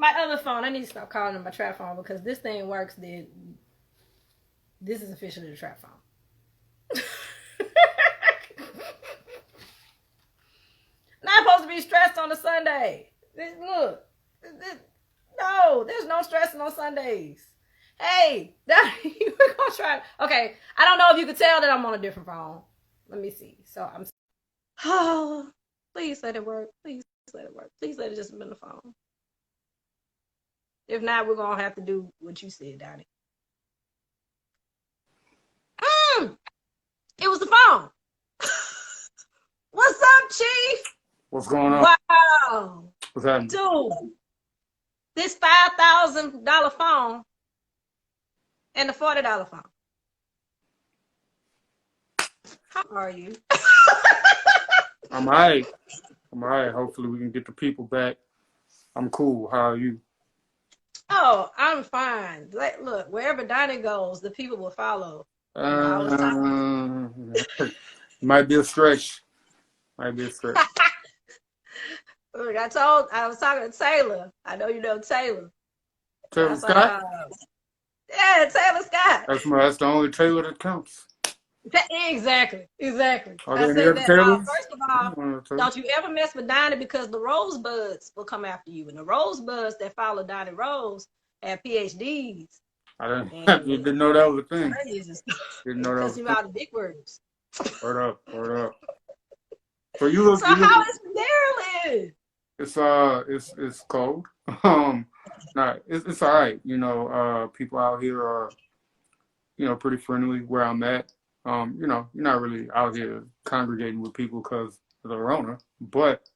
My other phone, I need to stop calling it my trap phone because this thing works. Then this is officially the trap phone. Not supposed to be stressed on a Sunday. Look, no, there's no stressing on Sundays. Hey, we're gonna try. Okay, I don't know if you can tell that I'm on a different phone. Let me see. So I'm. Oh, please let it work. Please let it work. Please let it just be on the phone. If not, we're gonna have to do what you said, Donney. It was the phone. What's up, Chief? What's going on? Wow. What's happening? Dude, this $5,000 phone and the $40 phone. How are you? I'm all right. I'm all right. Hopefully we can get the people back. I'm cool. How are you? Oh, I'm fine. Look, wherever Donney goes, the people will follow. Might be a stretch. Might be a stretch. Look, I was talking to Taylor. I know you know Taylor. Taylor Scott? Yeah, Taylor Scott. That's the only Taylor that counts. Exactly. Are there any other Taylors? First of all, don't you ever mess with Donney because the Rosebuds will come after you. And the Rosebuds that follow Donney Rose have PhDs. I didn't know that was a thing. Didn't know that was a thing. Out the big words. Word up. So how is Maryland? It's cold. It's all right. You know, people out here are, you know, pretty friendly where I'm at. You know, you're not really out here congregating with people because of the Rona, but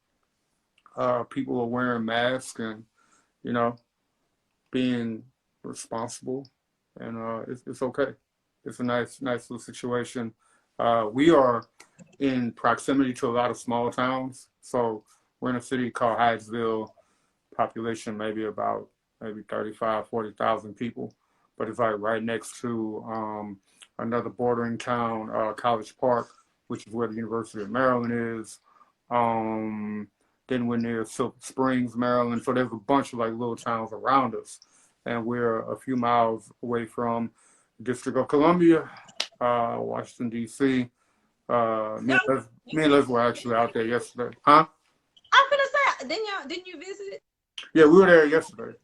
people are wearing masks and, you know, being responsible, and it's okay. It's a nice little situation. We are in proximity to a lot of small towns, so we're in a city called Hyattsville, population maybe 35, 40,000 people, but it's like right next to another bordering town, College Park, which is where the University of Maryland is. Then we're near Silver Springs, Maryland. So there's a bunch of like little towns around us. And we're a few miles away from the District of Columbia, Washington, D.C. Me and Les were actually out there yesterday. Huh? I'm gonna say, didn't you visit it? Yeah, we were there yesterday.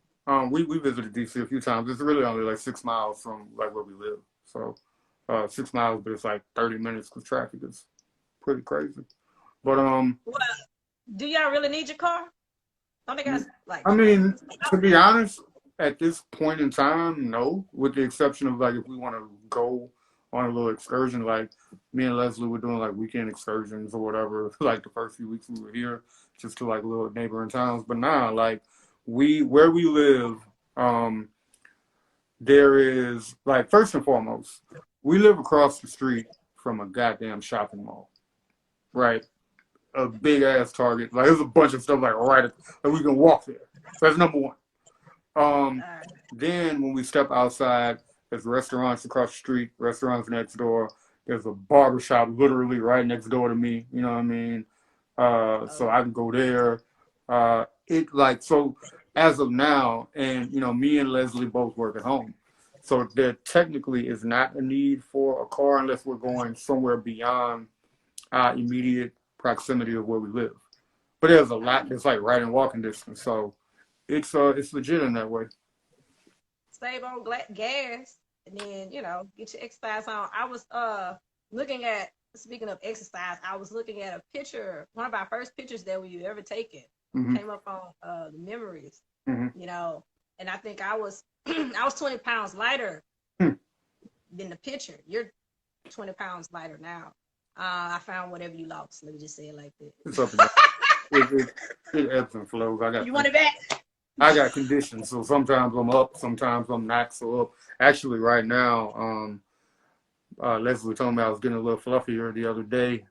We visited D.C. a few times. It's really only like 6 miles from like where we live. So 6 miles, but it's like 30 minutes because traffic is pretty crazy. But well, do y'all really need your car? Don't they guys like? I mean, to be honest, at this point in time, no. With the exception of like if we want to go on a little excursion, like me and Leslie were doing like weekend excursions or whatever. Like the first few weeks we were here, just to like little neighboring towns. But now, like where we live, there is like first and foremost, we live across the street from a goddamn shopping mall, right? A big ass Target. Like there's a bunch of stuff like we can walk there. So that's number one. Then when we step outside, there's restaurants across the street, restaurants next door. There's a barbershop literally right next door to me. You know what I mean? So I can go there. So as of now, and you know, me and Leslie both work at home. So there technically is not a need for a car unless we're going somewhere beyond our immediate proximity of where we live. But there's a lot that's like right in walking distance. So it's legit in that way. Save on gas, and then you know get your exercise on. I was looking at, speaking of exercise, I was looking at a picture, one of our first pictures that we ever taken. Mm-hmm. Came up on the memories, mm-hmm. you know, and I think I was I was 20 pounds lighter than the picture. You're 20 pounds lighter now. I found whatever you lost. Let me just say it like that. It's up and down. It ebbs and flows. You want it back? I got conditions, so sometimes I'm up, sometimes I'm not so up. Actually, right now, Leslie told me I was getting a little fluffier the other day.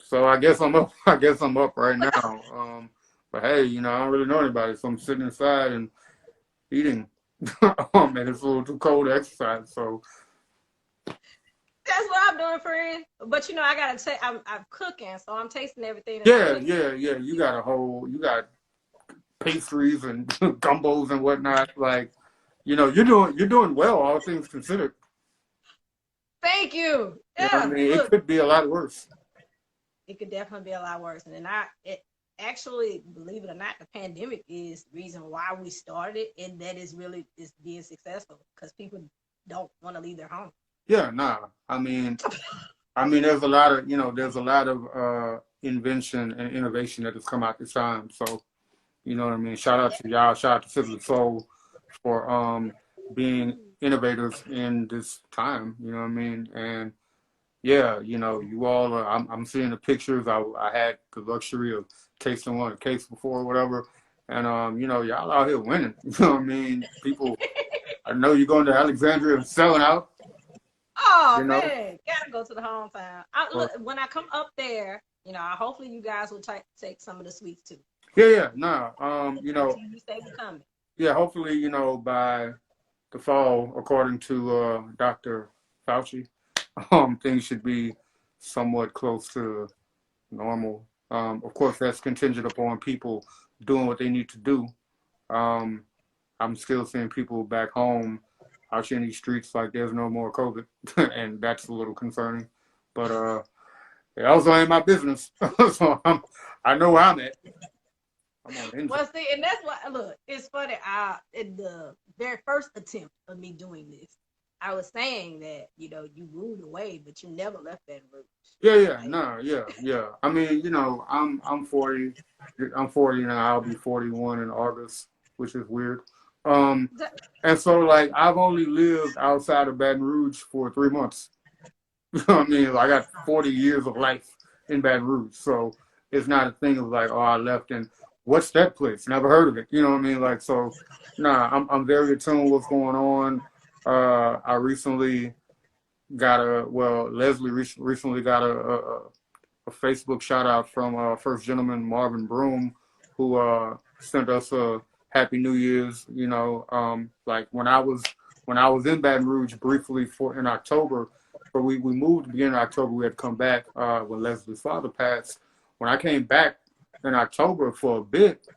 So I guess I'm up. I guess I'm up right now. But hey, you know, I don't really know anybody, so I'm sitting inside and eating. And it's a little too cold to exercise, so. That's what I'm doing, friend. But you know, I gotta say, I'm cooking, so I'm tasting everything. Yeah. You got pastries and gumbos and whatnot. Like, you're doing well, all things considered. Thank you. You know what I Yeah, mean? It look, could be a lot worse. it could definitely be a lot worse. And then it actually, believe it or not, the pandemic is the reason why we started, and that is being successful because people don't want to leave their home. Yeah, nah. There's a lot of, invention and innovation that has come out this time. So, you know what I mean? Shout out to y'all. Shout out to Citizen Soul for being innovators in this time. You know what I mean? And yeah, you all are, I'm seeing the pictures. I had the luxury of tasting one of the cakes before or whatever. And y'all out here winning. You know what I mean? People, I know you're going to Alexandria and selling out. Oh You know, man, gotta go to the hometown. Look, when I come up there, hopefully you guys will take some of the sweets too. yeah, nah. You say we're coming. Yeah, hopefully, by the fall, according to Dr. Fauci, things should be somewhat close to normal. Of course, that's contingent upon people doing what they need to do. Um, I'm still seeing people back home out here in these streets like there's no more COVID, and that's a little concerning. But it also ain't my business, so I know where I'm at. Well, see, and that's why. Look, it's funny. In the very first attempt of me doing this, I was saying that you moved away, but you never left that route. Yeah. I mean, I'm 40. I'm 40 now. I'll be 41 in August, which is weird. And so like I've only lived outside of Baton Rouge for 3 months. You know what I mean? Like, I got 40 years of life in Baton Rouge, so it's not a thing of like, oh, I left and what's that place? Never heard of it. You know what I mean? Like, so, nah, I'm very attuned to what's going on. I recently Leslie recently got a Facebook shout out from First Gentleman Marvin Broom, who sent us a Happy New Year's. Like when I was in Baton Rouge briefly in October, but we moved beginning of October. We had to come back when Leslie's father passed. When I came back in October for a bit,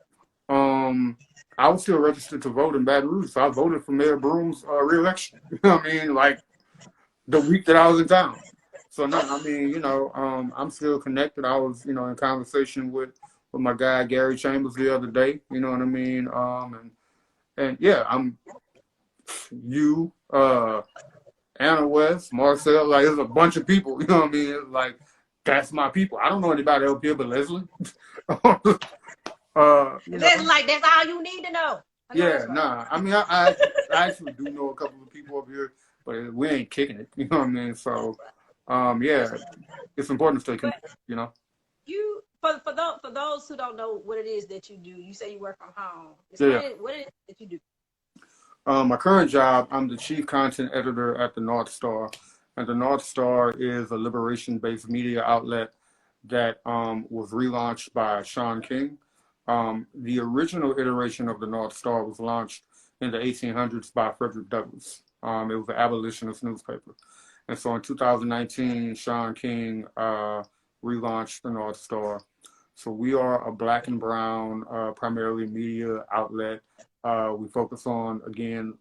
I was still registered to vote in Baton Rouge, so I voted for Mayor Broom's re-election. You know what I mean? Like the week that I was in town. So no, I mean, I'm still connected. I was, in conversation with my guy Gary Chambers the other day. You know what I mean? And yeah, I'm you, Anna West, Marcel. Like, there's a bunch of people. You know what I mean? It's like, that's my people. I don't know anybody else here but Leslie. That's all you need to know. Yeah, nah. I mean, I actually do know a couple of people up here, but we ain't kicking it. You know what I mean? So, yeah, it's important to stay connected. You for those who don't know what it is that you do, you say you work from home. What it is that you do? My current job, I'm the chief content editor at the North Star, and the North Star is a liberation-based media outlet that was relaunched by Sean King. The original iteration of the North Star was launched in the 1800s by Frederick Douglass. It was an abolitionist newspaper. And so in 2019, Sean King relaunched the North Star. So we are a black and brown, primarily media outlet. We focus on, again,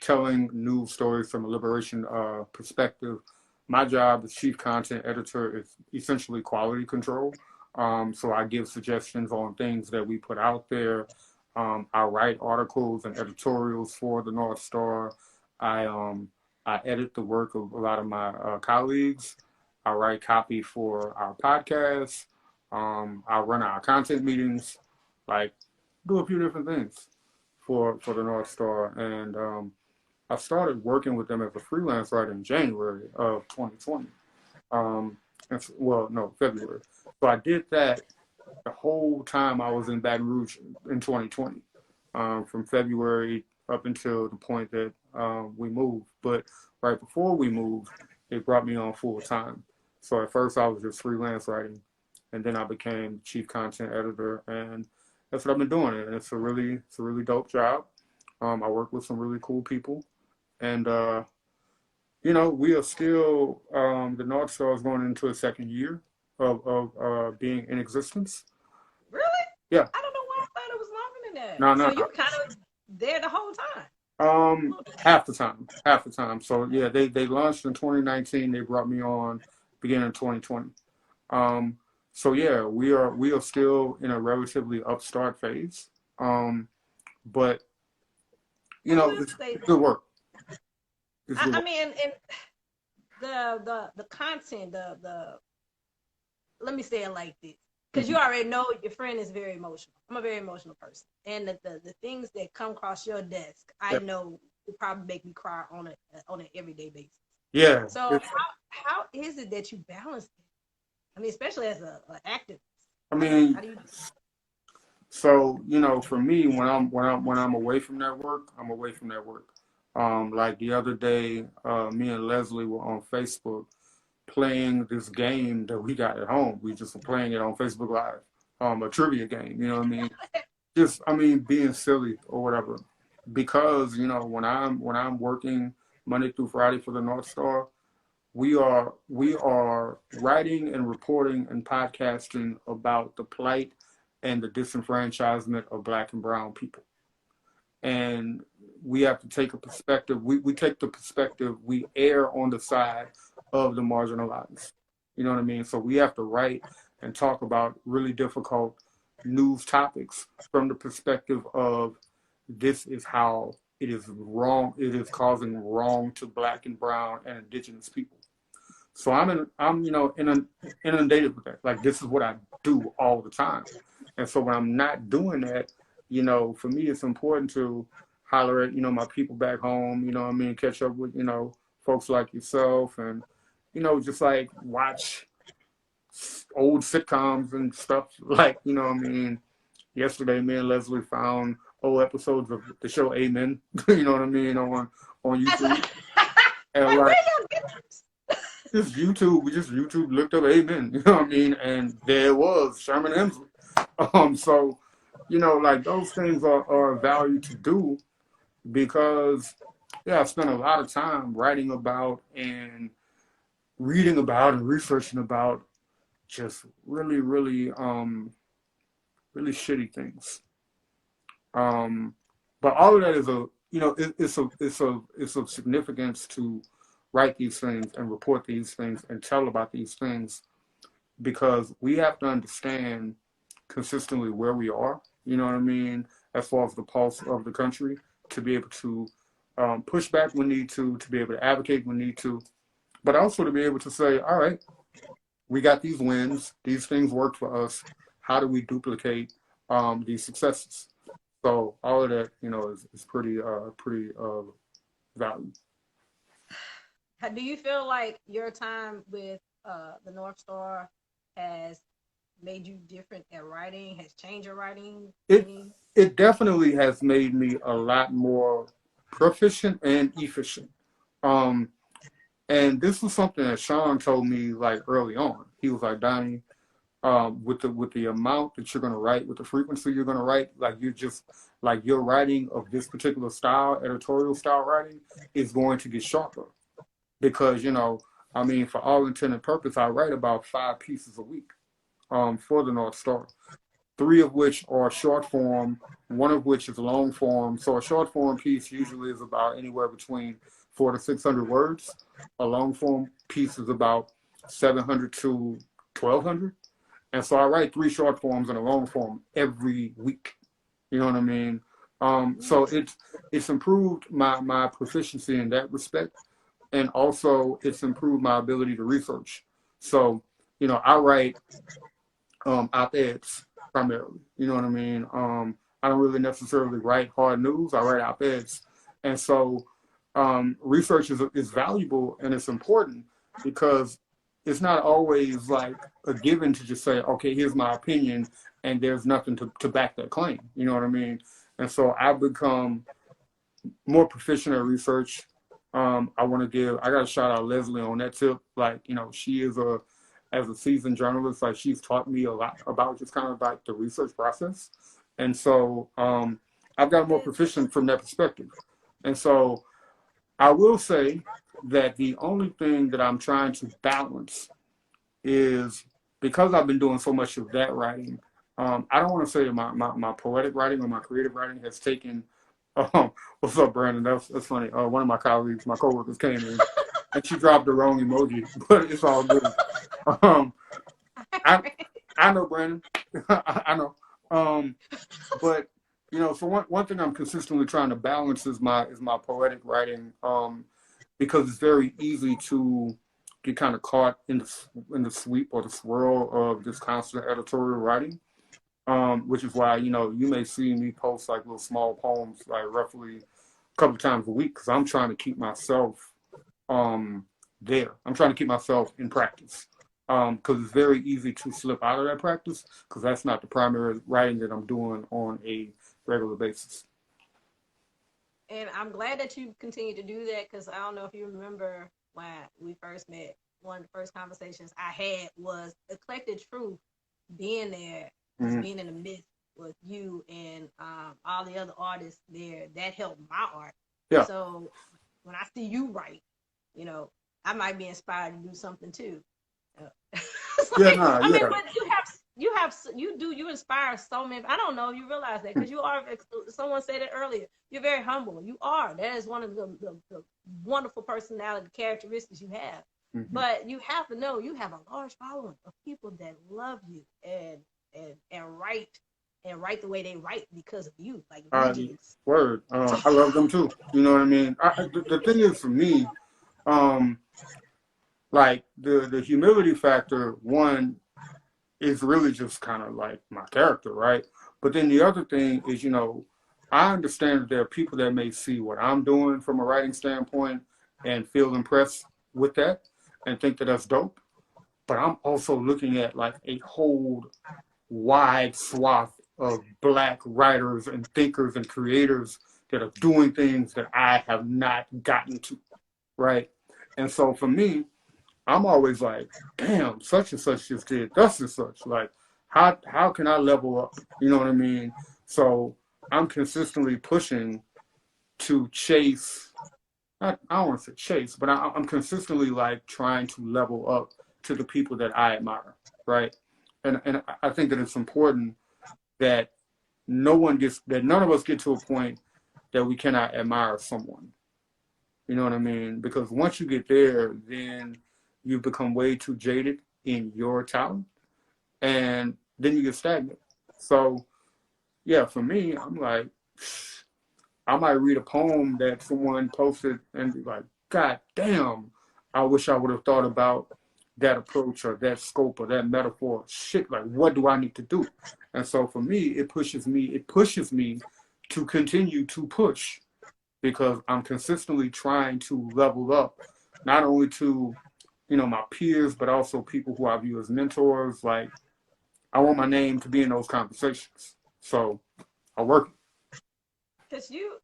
telling news stories from a liberation perspective. My job as chief content editor is essentially quality control. So I give suggestions on things that we put out there. I write articles and editorials for the North Star. I edit the work of a lot of my colleagues. I write copy for our podcast. I run our content meetings, like do a few different things for the North Star. And I started working with them as a freelance writer in January of 2020. February. So I did that the whole time I was in Baton Rouge in 2020, from February up until the point that we moved. But right before we moved, they brought me on full time. So at first I was just freelance writing, and then I became chief content editor, and that's what I've been doing. And it's a really dope job. I work with some really cool people, and we are still, the North Star is going into a second year of being in existence. Really? Yeah. I don't know why I thought it was longer than No, So no, you kind of there the whole time. half the time. So yeah, they launched in 2019. They brought me on beginning of 2020. Um, so yeah, we are still in a relatively upstart phase. But you I know, will say it's that. good work. It's good I work. mean, and the content, the let me say it like this, because Mhm. you already know your friend is very emotional. I'm a very emotional person, and the things that come across your desk, I Yeah, know will probably make me cry on an everyday basis. yeah. So how is it that you balance it? I mean, especially as a activist, I how mean, do you? so for me, when I'm away from that work, I'm away from that work. Like the other day, me and Leslie were on Facebook playing this game that we got at home. We just were playing it on Facebook Live, a trivia game. You know what I mean? Just, being silly or whatever. Because when I'm working Monday through Friday for the North Star, we are writing and reporting and podcasting about the plight and the disenfranchisement of Black and Brown people. And we have to take a perspective. We take the perspective. We err on the side of the marginalized. You know what I mean? So we have to write and talk about really difficult news topics from the perspective of this is how it is wrong. It is causing wrong to Black and Brown and Indigenous people. So inundated with that. Like this is what I do all the time. And so when I'm not doing that, for me it's important to holler at, my people back home, catch up with, folks like yourself and, just like watch old sitcoms and stuff like, yesterday me and Leslie found old episodes of the show Amen, you know what I mean, on YouTube. And Like, where like y'all get this? we just YouTube looked up Amen, you know what I mean? And there it was, Sherman Hemsley. So, like those things are of value to do because, yeah, I spent a lot of time writing about and reading about and researching about just really, really, really shitty things. Um, but all of that is it's of significance to write these things and report these things and tell about these things because we have to understand consistently where we are, you know what I mean, as far as the pulse of the country, to be able to push back when need to be able to advocate when need to, but also to be able to say, all right, we got these wins, these things worked for us. How do we duplicate these successes? So all of that, is pretty valued. Do you feel like your time with the North Star has made you different at writing? Has changed your writing It any? it definitely has made me a lot more proficient and efficient. Um, and this was something that Sean told me like early on. He was like, Donnie, with the amount that you're gonna write, with the frequency you're gonna write, like you just like your writing of this particular style, editorial style writing, is going to get sharper because for all intent and purpose, I write about 5 pieces a week for the North Star. 3 of which are short form, one of which is long form. So a short form piece usually is about anywhere between 400 to 600 words. A long form piece is about 700 to 1200. And so I write 3 short forms and a long form every week. You know what I mean? So it's improved my proficiency in that respect, and also it's improved my ability to research. So I write op-eds primarily. You know what I mean? I don't really necessarily write hard news. I write op-eds, and so research is valuable and it's important because it's not always like a given to just say, okay, here's my opinion, and there's nothing to back that claim. You know what I mean? And so I've become more proficient at research. I got to shout out Leslie on that tip. Like, she is as a seasoned journalist, like she's taught me a lot about just kind of like the research process. And so I've got more proficient from that perspective. And so I will say that the only thing that I'm trying to balance is because I've been doing so much of that writing, I don't want to say that my poetic writing or my creative writing has taken. Um, what's up, Brandon? That's funny. One of my colleagues, my coworkers, came in and she dropped the wrong emoji, but it's all good. Um, I I know, Brandon. I know. Um, but so one thing I'm consistently trying to balance is my poetic writing, because it's very easy to get kind of caught in the sweep or the swirl of this constant editorial writing, which is why you may see me post like little small poems like roughly a couple of times a week because I'm trying to keep myself there. I'm trying to keep myself in practice because it's very easy to slip out of that practice because that's not the primary writing that I'm doing on a regular basis. And I'm glad that you continue to do that because I don't know if you remember when we first met. One of the first conversations I had was Eclectic Truth being there, Mm-hmm. being in the midst with you and all the other artists there. That helped my art. Yeah. So when I see you write, I might be inspired to do something too. I mean, but you inspire so many. I don't know if you realize that because you are. Someone said it earlier. You're very humble. You are. That is one of the wonderful personality characteristics you have. Mm-hmm. But you have to know you have a large following of people that love you and write the way they write because of you, like legends. Word. I love them too. You know what I mean? The thing is for me, like the humility factor, one is really just kind of like my character, right? But then the other thing is, I understand that there are people that may see what I'm doing from a writing standpoint and feel impressed with that and think that that's dope. But I'm also looking at like a whole wide swath of Black writers and thinkers and creators that are doing things that I have not gotten to, right? And so for me, I'm always like, damn, such and such just did thus and such. Like, how can I level up? You know what I mean? So I'm consistently pushing to chase. I don't want to say chase, but I'm consistently like trying to level up to the people that I admire, right? And I think that it's important that none of us get to a point that we cannot admire someone. You know what I mean? Because once you get there, then you become way too jaded in your talent, and then you get stagnant. So, yeah, for me, I'm like, I might read a poem that someone posted and be like, God damn, I wish I would have thought about that approach or that scope or that metaphor. Shit, like, what do I need to do? And so for me, it pushes me to continue to push because I'm consistently trying to level up, not only to my peers, but also people who I view as mentors. Like, I want my name to be in those conversations. So I work. Because you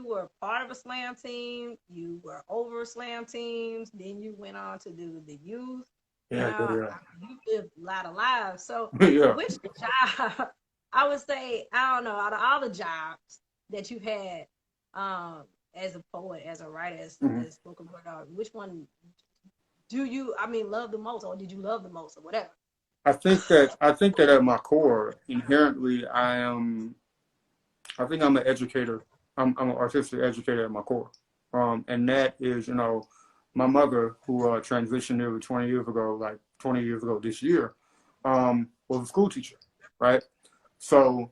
were part of a slam team, you were over slam teams, then you went on to do the youth. Yeah. You lived a lot of lives. So Yeah. which job, I would say, I don't know, out of all the jobs that you had as a poet, as a writer, as spoken word artist, which one do you love the most, or did you love the most, or whatever? I think that at my core, inherently, I think I'm an educator. I'm an artistic educator at my core. And that is, my mother, who transitioned nearly 20 years ago, like 20 years ago this year, was a school teacher, right? So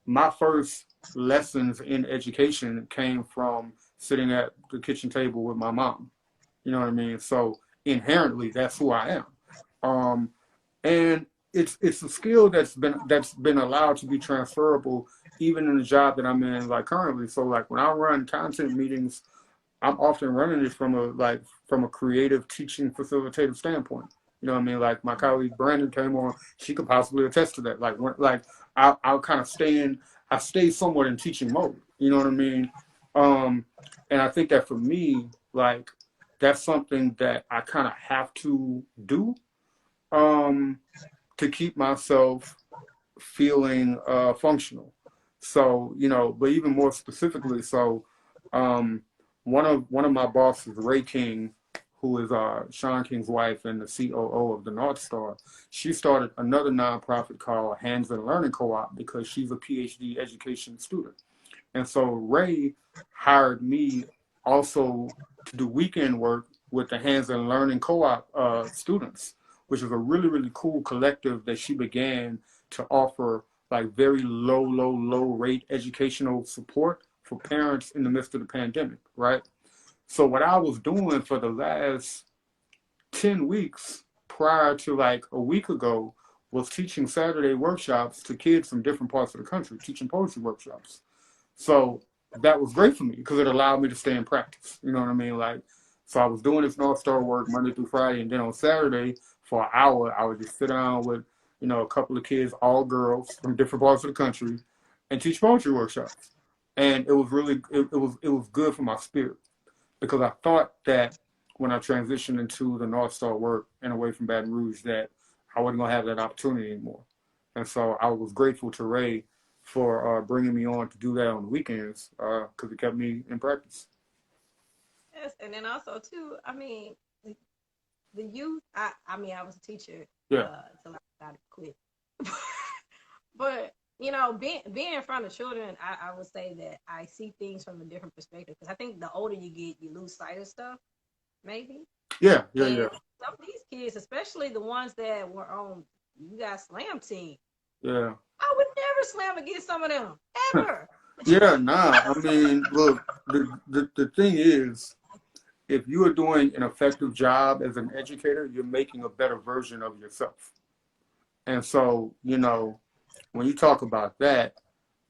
my first lessons in education came from sitting at the kitchen table with my mom. You know what I mean? So inherently, that's who I am. And it's a skill that's been allowed to be transferable even in the job that I'm in like currently. So like when I run content meetings, I'm often running it from a creative teaching facilitative standpoint. You know what I mean? Like my colleague Brandon came on, she could possibly attest to that. I'll kind of I stay somewhat in teaching mode. You know what I mean? And I think that for me, like that's something that I kind of have to do to keep myself feeling functional. So, but even more specifically, so one of my bosses, Ray King, who is Sean King's wife and the COO of the North Star, she started another nonprofit called Hands and Learning Co-op because she's a PhD education student. And so Ray hired me also to do weekend work with the Hands and Learning Co-op students, which is a really, really cool collective that she began to offer like very low rate educational support for parents in the midst of the pandemic, right? So what I was doing for the last 10 weeks prior to like a week ago was teaching Saturday workshops to kids from different parts of the country, teaching poetry workshops. So that was great for me because it allowed me to stay in practice. You know what I mean? Like, so I was doing this North Star work Monday through Friday, and then on Saturday for an hour, I would just sit down with, you know, a couple of kids, all girls from different parts of the country, and teach poetry workshops. And it was really, it was good for my spirit because I thought that when I transitioned into the North Star work and away from Baton Rouge, that I wasn't gonna have that opportunity anymore. And so I was grateful to Ray for bringing me on to do that on the weekends because it kept me in practice. Yes, and then also too, I mean, the youth. I mean, I was a teacher. Yeah. Till I got to quit. But you know, being in front of children, I would say that I see things from a different perspective because I think the older you get, you lose sight of stuff. Maybe. Yeah. Some of these kids, especially the ones that were on you got slam team. Yeah. I would never slam against some of them ever. Yeah, nah. I mean, look, the thing is, if you are doing an effective job as an educator, you're making a better version of yourself. And so, you know, when you talk about that,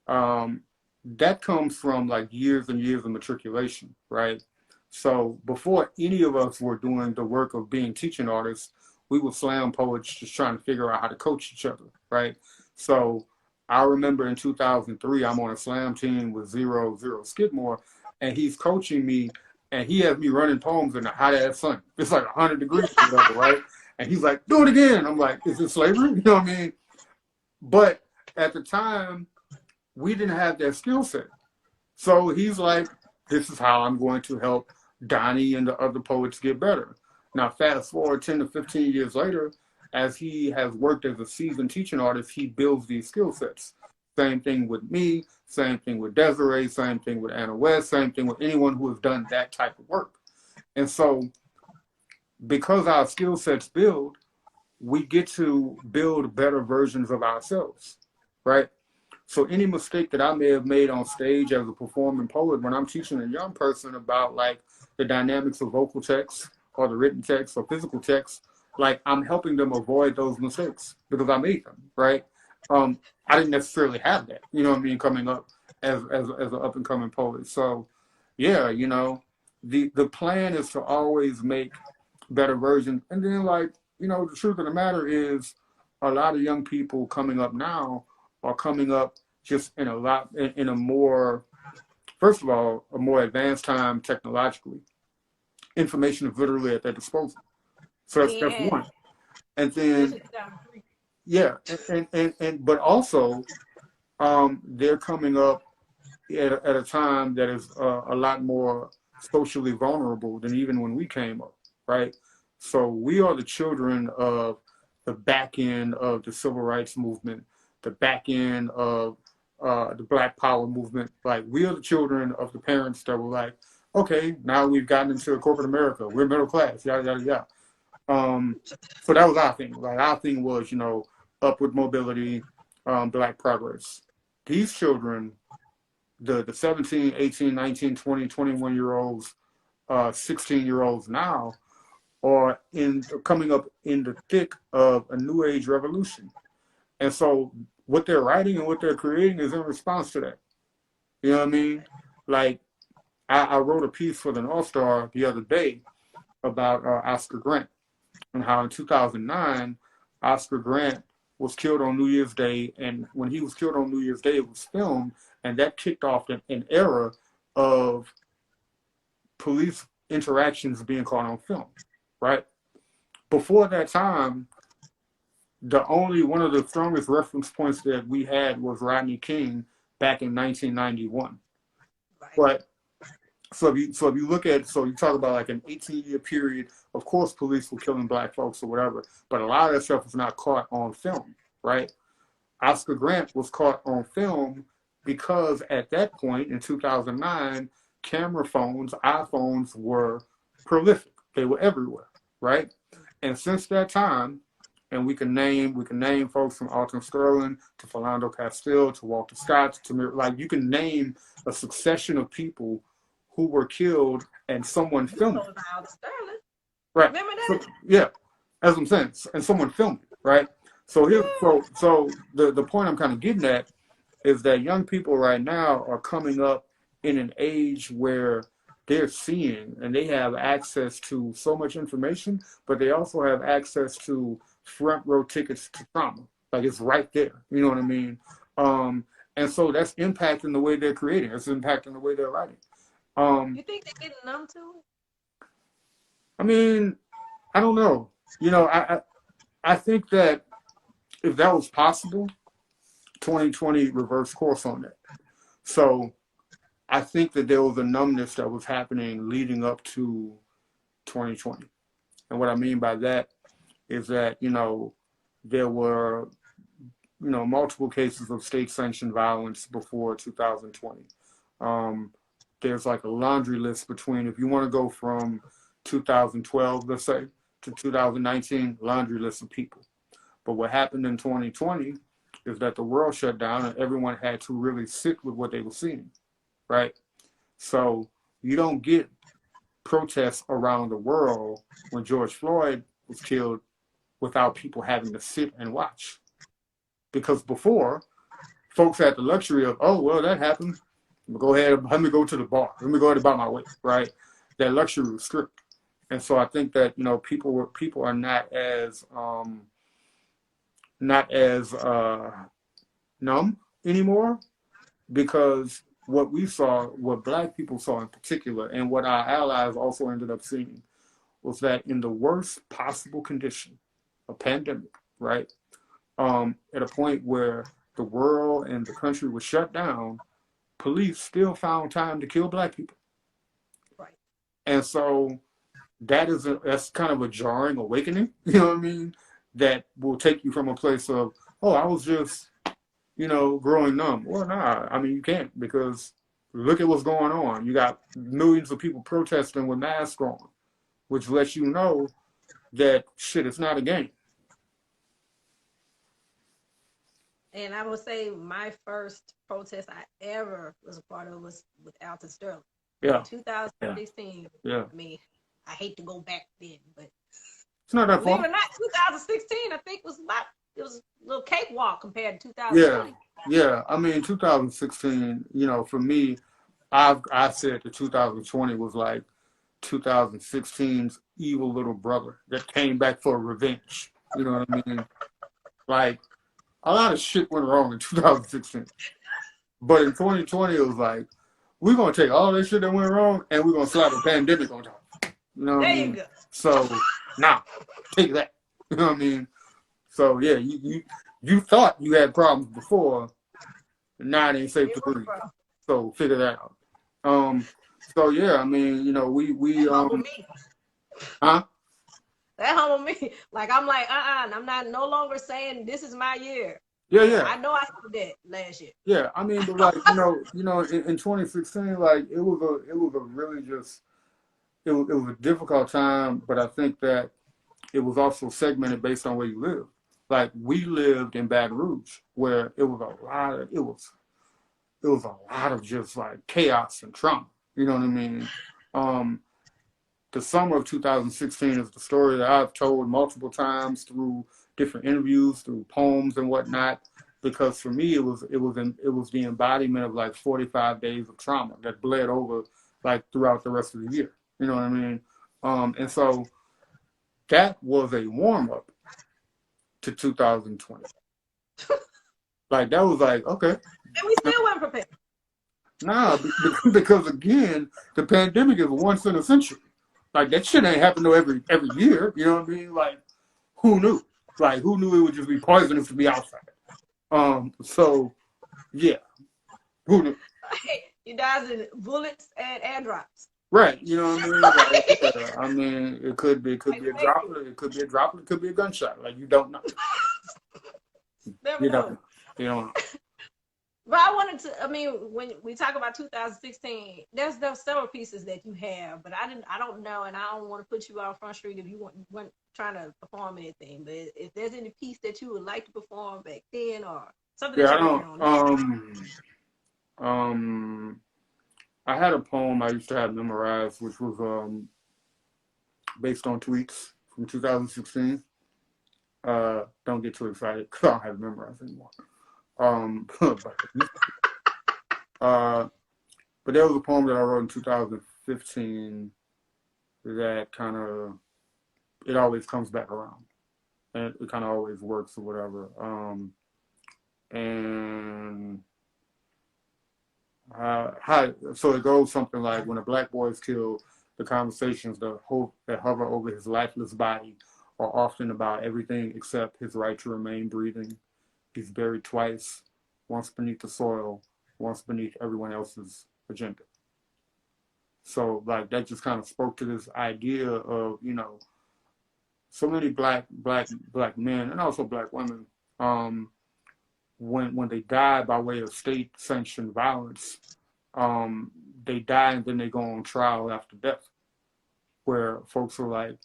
that comes from like years and years of matriculation, right? So before any of us were doing the work of being teaching artists, we were slam poets just trying to figure out how to coach each other, right? So I remember in 2003, I'm on a slam team with Zero Skidmore, and he's coaching me, and he has me running poems in the hot ass sun. It's like 100 degrees or whatever, right? And he's like, do it again. I'm like, is it slavery? You know what I mean? But at the time, we didn't have that skill set. So he's like, this is how I'm going to help Donney and the other poets get better. Now, fast forward 10 to 15 years later, as he has worked as a seasoned teaching artist, he builds these skill sets. Same thing with me, same thing with Desiree, same thing with Anna West, same thing with anyone who has done that type of work. And so because our skill sets build, we get to build better versions of ourselves, right? So any mistake that I may have made on stage as a performing poet, when I'm teaching a young person about like the dynamics of vocal text or the written text or physical text, like I'm helping them avoid those mistakes because I made them, right? I didn't necessarily have that, you know what I mean, coming up as an up and coming poet. So yeah, you know, the plan is to always make better versions. And then like, you know, the truth of the matter is a lot of young people coming up now are coming up just in a more, first of all, a more advanced time technologically. Information is literally at their disposal. So that's step one. And then, yeah, and but also, they're coming up at a time that is a lot more socially vulnerable than even when we came up, right? So we are the children of the back end of the civil rights movement, the back end of the Black Power movement. Like we are the children of the parents that were like, okay, now we've gotten into corporate America, we're middle class, yada yada yada. So that was our thing. Like our thing was, you know, upward mobility, Black progress. These children, the 17, 18, 19, 20, 21-year-olds, 16-year-olds now are coming up in the thick of a new age revolution. And so what they're writing and what they're creating is in response to that. You know what I mean? Like I wrote a piece for the North Star the other day about Oscar Grant and how in 2009, Oscar Grant was killed on New Year's Day. And when he was killed on New Year's Day, it was filmed. And that kicked off an era of police interactions being caught on film, right? Before that time, one of the strongest reference points that we had was Rodney King back in 1991. Right. But So if you look at, so you talk about like an 18-year period, of course police were killing black folks or whatever, but a lot of that stuff was not caught on film, right? Oscar Grant was caught on film because at that point in 2009, camera phones, iPhones were prolific. They were everywhere, right? And since that time, and we can name folks from Alton Sterling to Philando Castile to Walter Scott to like you can name a succession of people who were killed and someone filmed it. Right. Remember that? So, yeah, that's what I'm saying. And someone filmed it, right? So here, so the point I'm kind of getting at is that young people right now are coming up in an age where they're seeing and they have access to so much information, but they also have access to front row tickets to trauma. Like it's right there. You know what I mean? And so that's impacting the way they're creating. It's impacting the way they're writing. You think they're getting numb to it? I mean, I don't know. You know, I think that if that was possible, 2020 reversed course on that. So I think that there was a numbness that was happening leading up to 2020. And what I mean by that is that, you know, there were, you know, multiple cases of state-sanctioned violence before 2020. There's like a laundry list between, if you want to go from 2012, let's say, to 2019, laundry list of people. But what happened in 2020 is that the world shut down and everyone had to really sit with what they were seeing, right? So you don't get protests around the world when George Floyd was killed without people having to sit and watch. Because before, folks had the luxury of, oh, well, that happened. Go ahead, let me go to the bar. Let me go ahead about my way, right? That luxury was stripped. And so I think that, you know, people are not as numb anymore, because what we saw, what black people saw in particular, and what our allies also ended up seeing, was that in the worst possible condition, a pandemic, right? At a point where the world and the country was shut down, police still found time to kill black people. Right. And so that's kind of a jarring awakening, you know what I mean? That will take you from a place of, oh, I was just, you know, growing numb. Well, nah, I mean, you can't, because look at what's going on. You got millions of people protesting with masks on, which lets you know that shit, it's not a game. And I would say my first protest I ever was a part of was with Alton Sterling. Yeah. 2016. Yeah. I mean, I hate to go back then, but it's not that far. believe it or not, 2016 I think it was a little cakewalk compared to 2020. Yeah. I mean, 2016, you know, for me, I said that 2020 was like 2016's evil little brother that came back for revenge. You know what I mean? Like, a lot of shit went wrong in 2016. But in 2020, it was like, we're going to take all this shit that went wrong and we're going to slap a pandemic on top. You know what I mean? You go. So, take that. You know what I mean? So, yeah, you thought you had problems before, and now it ain't safe to breathe. So, figure that out. So, yeah, I mean, you know, we Huh? That humbled me. Like, I'm like, I'm not no longer saying this is my year. Yeah. I know I said that last year. Yeah, I mean, but like, you know, in 2016, like, it was a really just, it was a difficult time, but I think that it was also segmented based on where you live. Like, we lived in Baton Rouge, where it was a lot of just like chaos and trauma. You know what I mean? The summer of 2016 is the story that I've told multiple times through different interviews, through poems and whatnot, because for me it was the embodiment of like 45 days of trauma that bled over like throughout the rest of the year. You know what I mean? And so that was a warm up to 2020. Like, that was like, okay. And we still weren't prepared. Nah, because again, the pandemic is once in a century. Like, that shit ain't happening every year. You know what I mean? Like, who knew? Like, who knew it would just be poisonous to be outside? So, yeah. Who knew? He dies in bullets and drops. Right, you know what I mean? Like, yeah, I mean, it could be a droplet, it could be a droplet, it could be a gunshot. Like, you don't know. Never You don't know. know. You don't know. But I wanted to. I mean, when we talk about 2016, there's several pieces that you have, but I don't know, and I don't want to put you out Front Street if you weren't trying to perform anything. But if there's any piece that you would like to perform back then, or something that Yeah, I you're working on. I had a poem I used to have memorized, which was based on tweets from 2016. Don't get too excited because I don't have it memorized anymore. But there was a poem that I wrote in 2015 that kind of, it always comes back around, and it kind of always works or whatever. And so it goes something like, when a black boy is killed, the conversations that hover over his lifeless body are often about everything except his right to remain breathing. He's buried twice, once beneath the soil, once beneath everyone else's agenda. So like that just kind of spoke to this idea of, you know, so many black men and also black women, when they die by way of state sanctioned violence, they die and then they go on trial after death, where folks are like,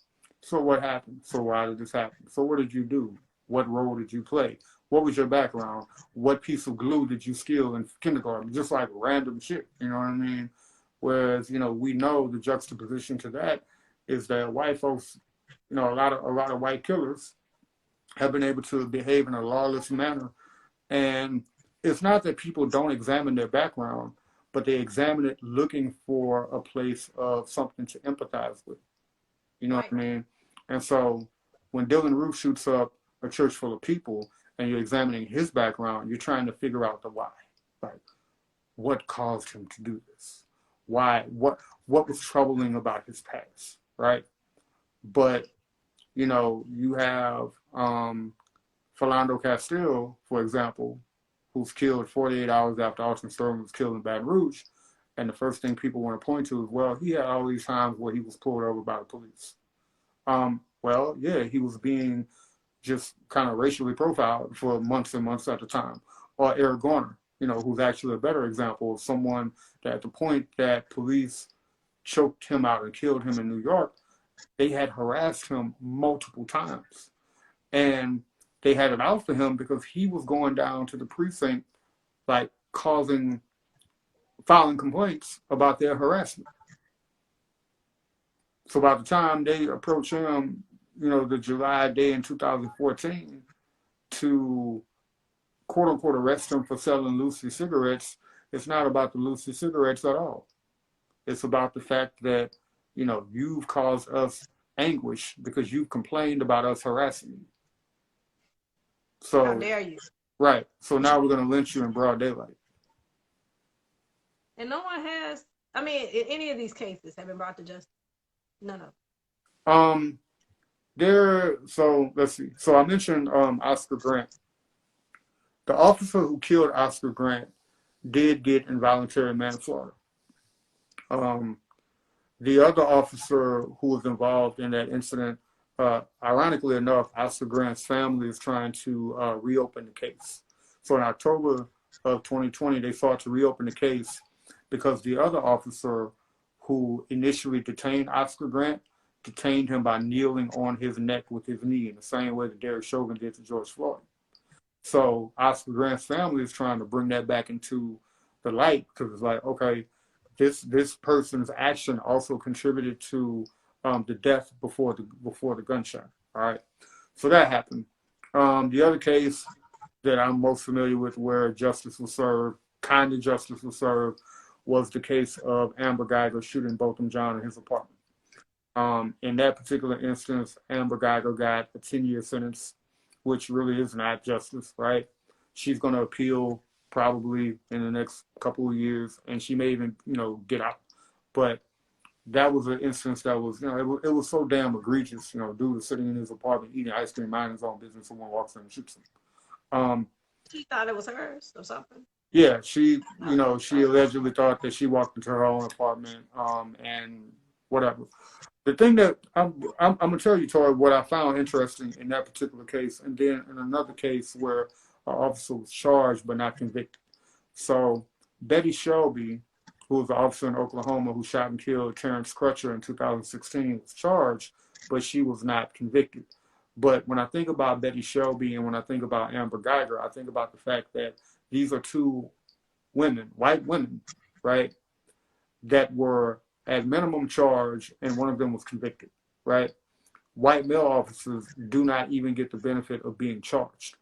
so what happened? So why did this happen? So what did you do? What role did you play? What was your background? What piece of glue did you steal in kindergarten? Just like random shit, you know what I mean? Whereas, you know, we know the juxtaposition to that is that white folks, you know, a lot of white killers have been able to behave in a lawless manner. And it's not that people don't examine their background, but they examine it looking for a place of something to empathize with. You know what I mean? And so when Dylan Roof shoots up a church full of people and you're examining his background, you're trying to figure out the why. Like, what caused him to do this? Why? What was troubling about his past, right? But, you know, you have Philando Castile, for example, who's killed 48 hours after Austin Sterling was killed in Baton Rouge. And the first thing people want to point to is, well, he had all these times where he was pulled over by the police. Well, yeah, he was being just kind of racially profiled for months and months at a time. Or Eric Garner, you know, who's actually a better example of someone that at the point that police choked him out and killed him in New York, they had harassed him multiple times. And they had it out for him because he was going down to the precinct, like filing complaints about their harassment. So by the time they approach him, you know, the July day in 2014 to quote unquote arrest him for selling Lucy cigarettes, it's not about the Lucy cigarettes at all. It's about the fact that, you know, you've caused us anguish because you've complained about us harassing you. So, how dare you? Right. So now we're going to lynch you in broad daylight. And no one has. I mean, any of these cases have been brought to justice. None of them. So let's see. So I mentioned Oscar Grant. The officer who killed Oscar Grant did get involuntary manslaughter. The other officer who was involved in that incident, ironically enough, Oscar Grant's family is trying to reopen the case. So in October of 2020, they sought to reopen the case because the other officer who initially detained Oscar Grant detained him by kneeling on his neck with his knee in the same way that Derek Chauvin did to George Floyd. So Oscar Grant's family is trying to bring that back into the light because it's like, okay, this person's action also contributed to the death before the gunshot. All right, so that happened. The other case that I'm most familiar with where justice was served, kind of justice was served, was the case of Amber Geiger shooting Botham Jean in his apartment. In that particular instance, Amber Geiger got a 10-year sentence, which really is not justice, right? She's going to appeal probably in the next couple of years, and she may even, you know, get out. But that was an instance that was, you know, it was so damn egregious. You know, dude was sitting in his apartment eating ice cream, minding his own business, someone walks in and shoots him. she thought it was hers or something. Yeah, she allegedly thought that she walked into her own apartment, and whatever. The thing that I'm gonna tell you, Tori, what I found interesting in that particular case, and then in another case where an officer was charged but not convicted. So Betty Shelby, who was an officer in Oklahoma who shot and killed Terrence Crutcher in 2016, was charged, but she was not convicted. But when I think about Betty Shelby and when I think about Amber Geiger, I think about the fact that these are two women, white women, right, that were at minimum charged, and one of them was convicted, right? White male officers do not even get the benefit of being charged.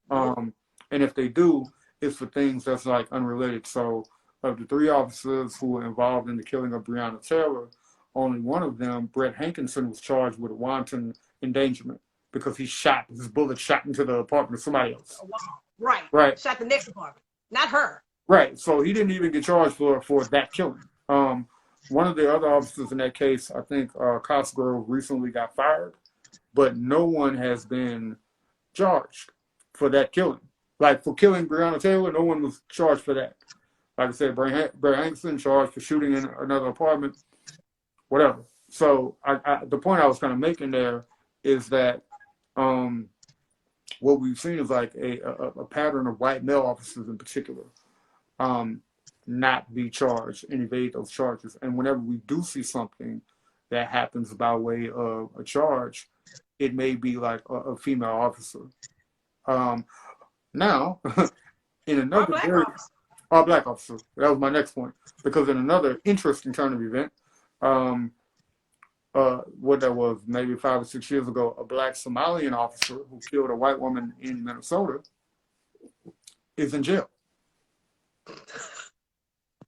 And if they do, it's for things that's like unrelated. So of the three officers who were involved in the killing of Breonna Taylor, only one of them, Brett Hankinson, was charged with wanton endangerment because his bullet shot into the apartment of somebody else. Right. Right. Shot the next apartment, not her. Right. So he didn't even get charged for that killing. One of the other officers in that case, I think Cosgrove, recently got fired, but no one has been charged for that killing. Like for killing Breonna Taylor, no one was charged for that. Like I said, Brett Hankinson charged for shooting in another apartment, whatever. So the point I was kind of making there is that what we've seen is like a pattern of white male officers in particular not be charged and evade those charges. And whenever we do see something that happens by way of a charge, it may be like a female officer. Now, in another black officer. That was my next point. Because in another interesting turn of event, what that was maybe 5 or 6 years ago, a black Somalian officer who killed a white woman in Minnesota is in jail.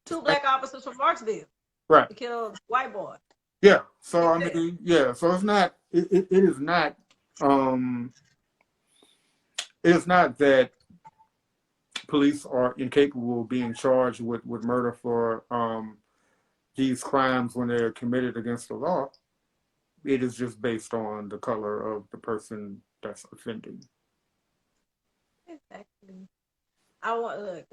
Two black officers from Marksville. Right. To kill the white boy. Yeah. So I mean, yeah. So it's not. It is not. It is not that police are incapable of being charged with murder for these crimes when they're committed against the law. It is just based on the color of the person that's offending. Exactly. I want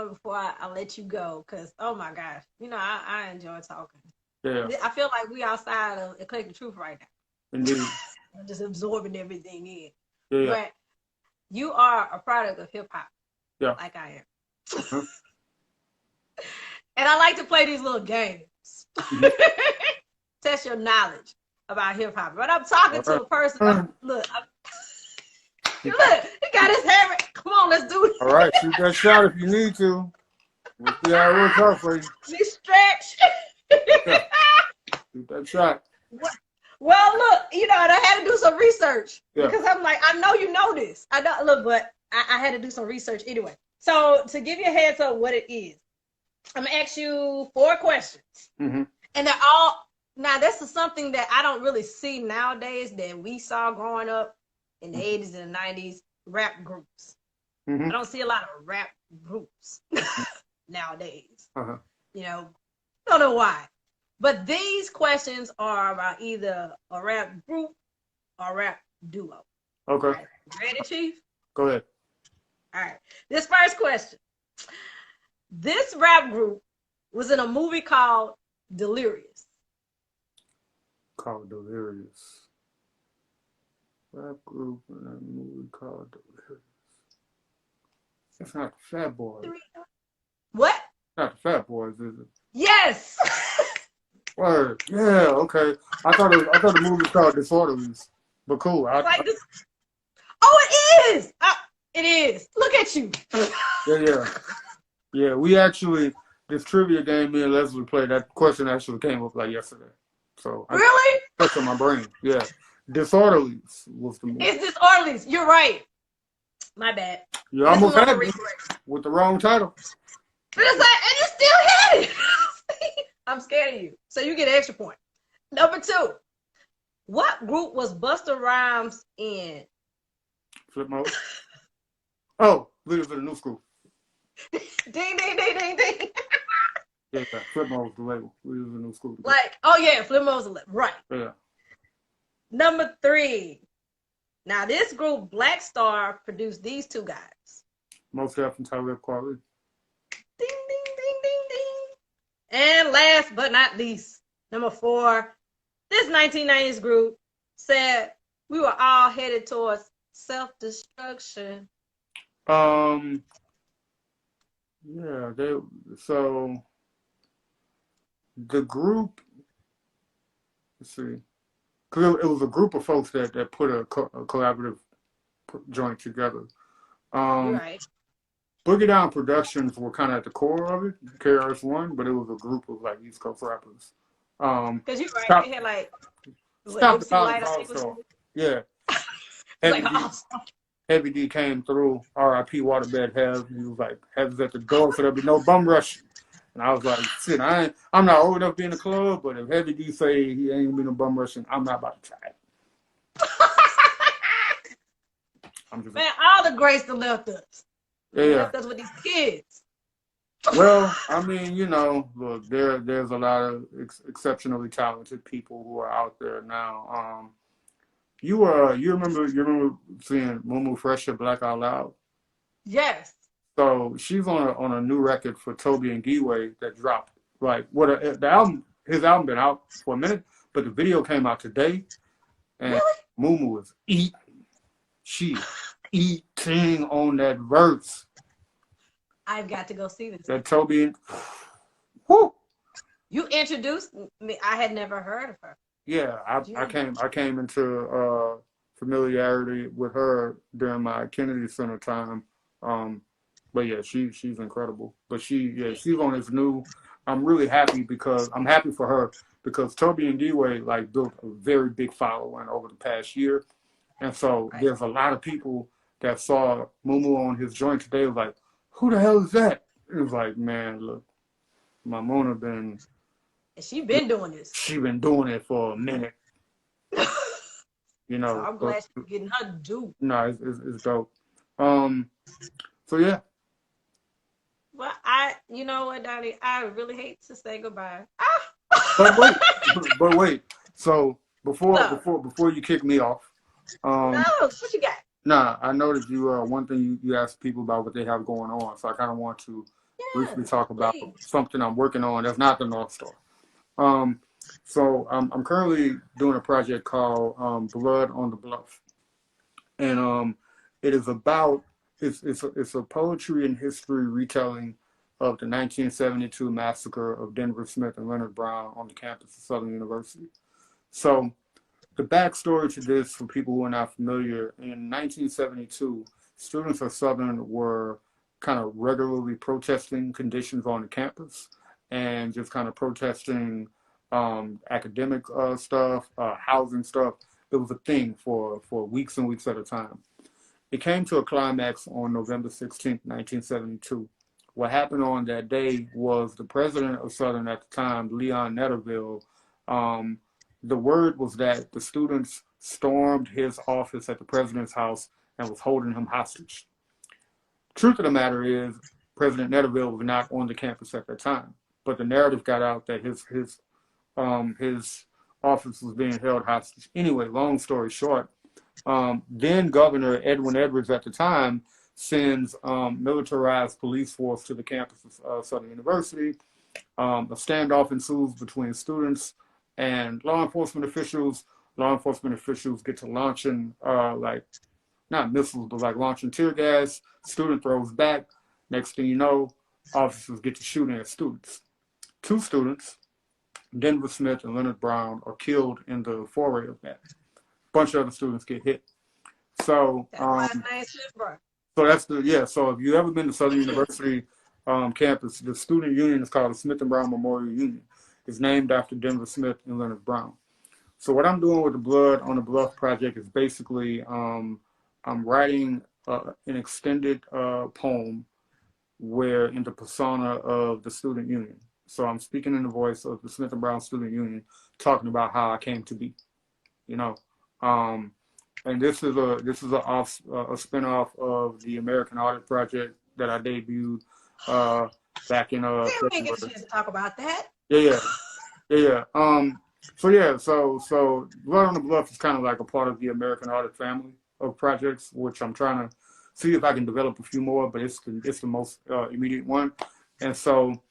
before I let you go, because oh my gosh, I enjoy talking. Yeah. I feel like we outside of Eclectic Truth right now. Indeed. I'm just absorbing everything in. Yeah. But you are a product of hip hop. Yeah. Like I am. Uh-huh. And I like to play these little games. Mm-hmm. Test your knowledge about hip hop. But I'm talking to a person. Look, he got his hair. Come on, let's do it. All right, shoot that shot if you need to. We'll see how it works out for you. Be stretched. Yeah. Shoot that shot. Well, look, I had to do some research. Yeah. Because I'm like, I know you know this. I don't look, but I had to do some research anyway. So to give you a heads up what it is, I'm gonna ask you 4 questions. Mm-hmm. And they're all, now this is something that I don't really see nowadays that we saw growing up in the 80s and the 90s, rap groups. Mm-hmm. I don't see a lot of rap groups nowadays. Uh-huh. Don't know why. But these questions are about either a rap group or a rap duo. Okay. Right. Ready, Chief? Go ahead. All right. This first question. This rap group was in a movie called Delirious. Called Delirious. Rap group in a movie called Delirious. That's not the Fat Boys. What? Not the Fat Boys, is it? Yes. Word. Yeah. Okay. I thought the movie was called Toistories, but cool. Oh, it is. It is. Look at you. Yeah. We actually, this trivia game me and Leslie played, that question actually came up like yesterday. So really? That's on my brain. Yeah. Disorderlies was the movie. It's Disorderlies. You're right. My bad. You almost had me with the wrong title. But it's like, and you still had it. I'm scared of you. So you get an extra point. Number 2. What group was Busta Rhymes in? Flip Mode. Oh, Leaders of the New School. Ding, ding, ding, ding, ding. Yeah, Flip Mode was the label. Leaders of the New School. Like, oh yeah, Flip Mode was the label. Right. Yeah. Number 3. Now this group, Black Star, produced these 2 guys. Most definitely live quality. Ding, ding, ding, ding, ding. And last but not least, number 4, this 1990s group said we were all headed towards self-destruction. Yeah, so the group, let's see, because it was a group of folks that put a collaborative joint together. Right. Boogie Down Productions were kind of at the core of it, KRS-One, but it was a group of like East Coast rappers. Because you're right, they had like Stop the MC Violence Light, I think also. was Yeah. like Heavy D came through, R.I.P. Waterbed Hev. He was like, Hev's at the door, so there'll be no bum rush. And I was like, shit, I'm not old enough to be in the club, but if Heavy D say he ain't gonna be no bum rushing, I'm not about to try it. Man, all the greats that left us. They left us with these kids. Well, I mean, look, there's a lot of exceptionally talented people who are out there now. You remember seeing Mumu Fresh at Black Out Loud? Yes. So she's on a new record for Toby and Giway that dropped. Like his album been out for a minute, but the video came out today, and really? Mumu is eating. She eating on that verse. I've got to go see this. That Toby, whoo. You introduced me. I had never heard of her. Yeah, I came into familiarity with her during my Kennedy Center time. But yeah, she's incredible. But she's on this new. I'm really happy because I'm happy for her because Toby and Giway like built a very big following over the past year, and so there's a lot of people that saw Mumu on his joint today was like, who the hell is that? It was like, man, look, my Mona been. She been doing this. She been doing it for a minute. So I'm glad she's getting her due. No, it's dope. So yeah. Well, you know what, Donney? I really hate to say goodbye. But wait. So before you kick me off, no, what you got? Nah, I noticed you. One thing you asked people about what they have going on, so I kind of want to briefly talk about something I'm working on. That's not the North Star. So I'm currently doing a project called Blood on the Bluff, and it is about it's a poetry and history retelling of the 1972 massacre of Denver Smith and Leonard Brown on the campus of Southern University. So the backstory to this, for people who are not familiar, in 1972, students of Southern were kind of regularly protesting conditions on the campus and just kind of protesting academic stuff, housing stuff. It was a thing for weeks and weeks at a time. It came to a climax on November 16th, 1972. What happened on that day was the president of Southern at the time, Leon Netterville, the word was that the students stormed his office at the president's house and was holding him hostage. Truth of the matter is, President Netterville was not on the campus at that time, but the narrative got out that his office was being held hostage. Anyway, long story short, then Governor Edwin Edwards at the time sends militarized police force to the campus of Southern University. A standoff ensues between students and law enforcement officials. Law enforcement officials get to launching not missiles, but like launching tear gas. Student throws back. Next thing you know, officers get to shooting at students. 2 students, Denver Smith and Leonard Brown, are killed in the foray of that. A bunch of other students get hit. So so if you've ever been to Southern University campus, the student union is called the Smith and Brown Memorial Union. It's named after Denver Smith and Leonard Brown. So what I'm doing with the Blood on the Bluff project is basically I'm writing an extended poem where in the persona of the student union. So I'm speaking in the voice of the Smith and Brown Student Union, talking about how I came to be, and this is a spinoff of the American Audit Project that I debuted back in we didn't get a chance to talk about that. Yeah. So Blood on the Bluff is kind of like a part of the American Audit family of projects, which I'm trying to see if I can develop a few more, but it's the most immediate one. And so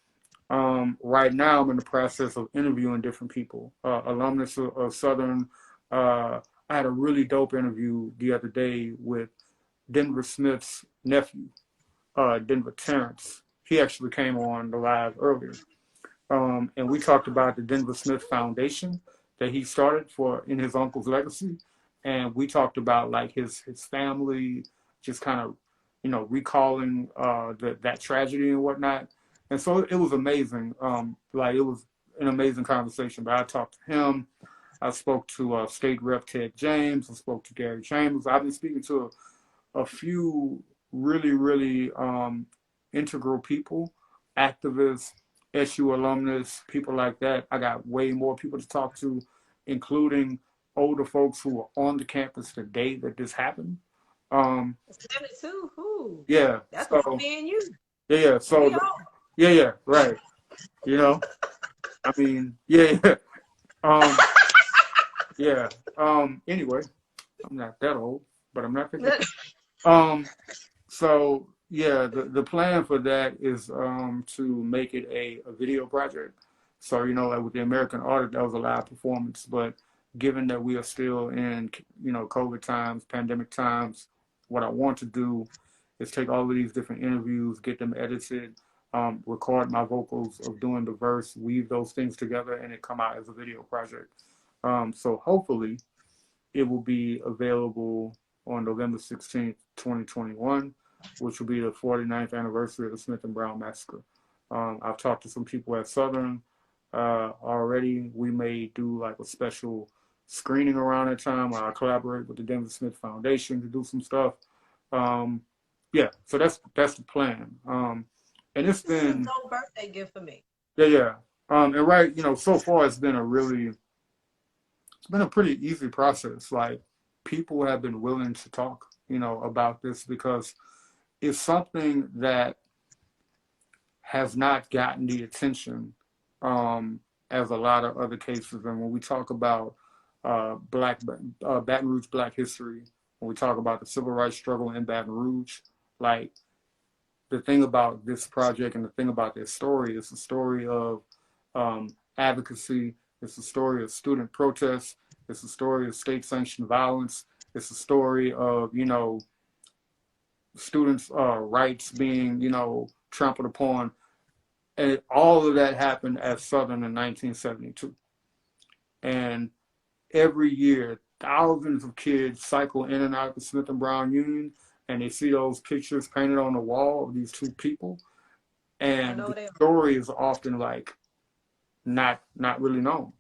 right now I'm in the process of interviewing different people, alumnus of Southern. I had a really dope interview the other day with Denver Smith's nephew, Denver Terrence. He actually came on the live earlier. And we talked about the Denver Smith Foundation that he started in his uncle's legacy. And we talked about like his family, just kind of, recalling that tragedy and whatnot. And so it was amazing. Like it was an amazing conversation. But I talked to him. I spoke to State Rep Ted James. I spoke to Gary Chambers. I've been speaking to a few really, really integral people, activists, SU alumnus, people like that. I got way more people to talk to, including older folks who were on the campus the day that this happened. 72, who? Yeah. That's so, what me and you. Yeah. So, yeah, right. I mean, yeah. Yeah. Anyway, I'm not that old, but I'm not thinking. So yeah, the plan for that is to make it a video project. So like with the American Art, that was a live performance, but given that we are still in COVID times, pandemic times, what I want to do is take all of these different interviews, get them edited, record my vocals of doing the verse, weave those things together, and it come out as a video project. So hopefully it will be available on November 16th, 2021, which will be the 49th anniversary of the Smith and Brown Massacre. I've talked to some people at Southern already. We may do like a special screening around that time where I collaborate with the Denver Smith Foundation to do some stuff. Yeah, so that's the plan. And it's been no birthday gift for me. Yeah. And right, so far it's been a pretty easy process. Like people have been willing to talk, about this because it's something that has not gotten the attention as a lot of other cases. And when we talk about Baton Rouge Black history, when we talk about the civil rights struggle in Baton Rouge, like the thing about this project and the thing about this story is the story of advocacy. It's a story of student protests. It's a story of state-sanctioned violence. It's a story of, students' rights being, trampled upon. And all of that happened at Southern in 1972. And every year, thousands of kids cycle in and out of the Smith and Brown Union, and they see those pictures painted on the wall of these two people. And the story is often like not really known.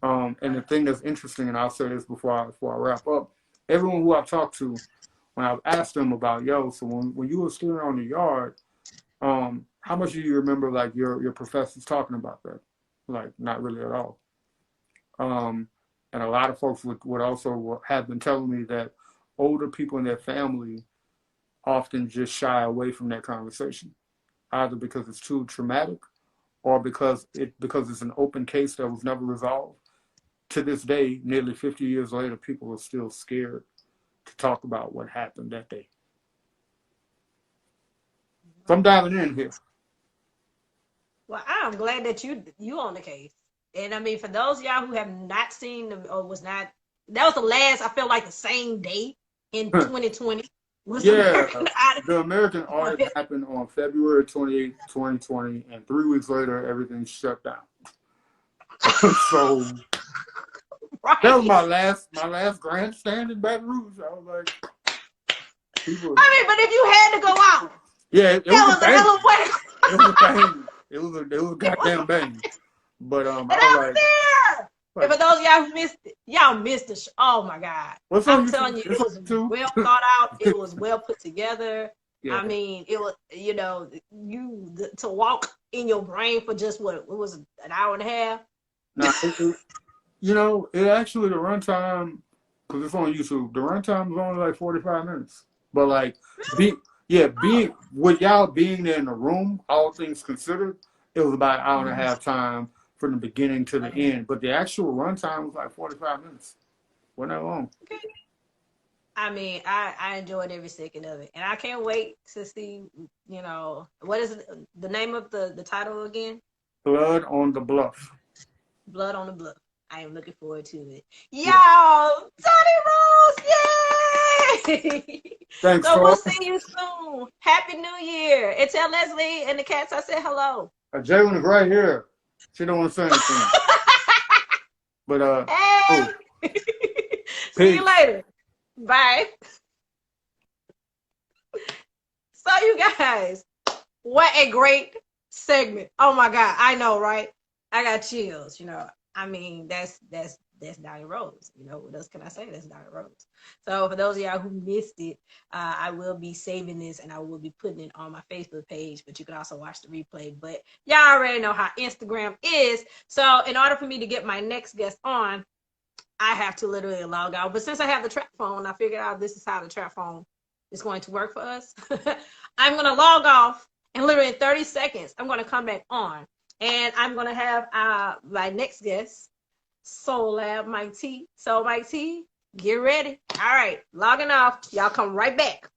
And the thing that's interesting, and I'll say this before I wrap up, everyone who I've talked to, when I've asked them about, so when you were a student on the yard, how much do you remember like your professors talking about that? Like not really at all. And a lot of folks would also have been telling me that older people in their family often just shy away from that conversation, either because it's too traumatic or because it's an open case that was never resolved. To this day, nearly 50 years later, people are still scared to talk about what happened that day. So I'm diving in here. Well, I'm glad that you on the case. And I mean, for those of y'all who have not seen them or that was the last, I feel like the same day in 2020. The American Audit happened on February 28th, 2020, and 3 weeks later, everything shut down. So right. That was my last grandstand in Baton Rouge. I was like, people. I mean, but if you had to go out, it was a hell of a way. It was a bang. It was a goddamn bang. But I was like, there. And for those of y'all who missed it, y'all missed the show. Oh my God! I'm telling you, it was well thought out. It was well put together. Yeah. I mean, it was to walk in your brain for just what was an hour and a half. No, it actually the runtime, because it's on YouTube. The runtime was only like 45 minutes. But like, being with y'all being there in the room, all things considered, it was about an hour and a half time from the beginning to the end. But the actual runtime was like 45 minutes. Wasn't that long? Okay. I mean, I enjoyed every second of it, and I can't wait to see. What is the name of the title again? Blood on the Bluff. Blood on the Bluff. I am looking forward to it. Yeah. Y'all, Donney Rose, yay! Thanks, So we'll Tor. see you soon. Happy New Year. And tell Leslie and the cats I said hello. Jalen is right here. She don't want to say anything. But Hey. oh, See you peace. later. Bye. So you guys, what a great segment. Oh my God. I know, right? I got chills, I mean, that's Donney Rose. What else can I say? That's Donney Rose. So for those of y'all who missed it, I will be saving this and I will be putting it on my Facebook page, but you can also watch the replay. But y'all already know how Instagram is. So in order for me to get my next guest on, I have to literally log out. But since I have the trap phone, I figured out this is how the trap phone is going to work for us. I'm going to log off, and literally in 30 seconds, I'm going to come back on. And I'm going to have my next guest, Soul Lab, Mike T. So, Mike T, get ready. All right, logging off. Y'all come right back.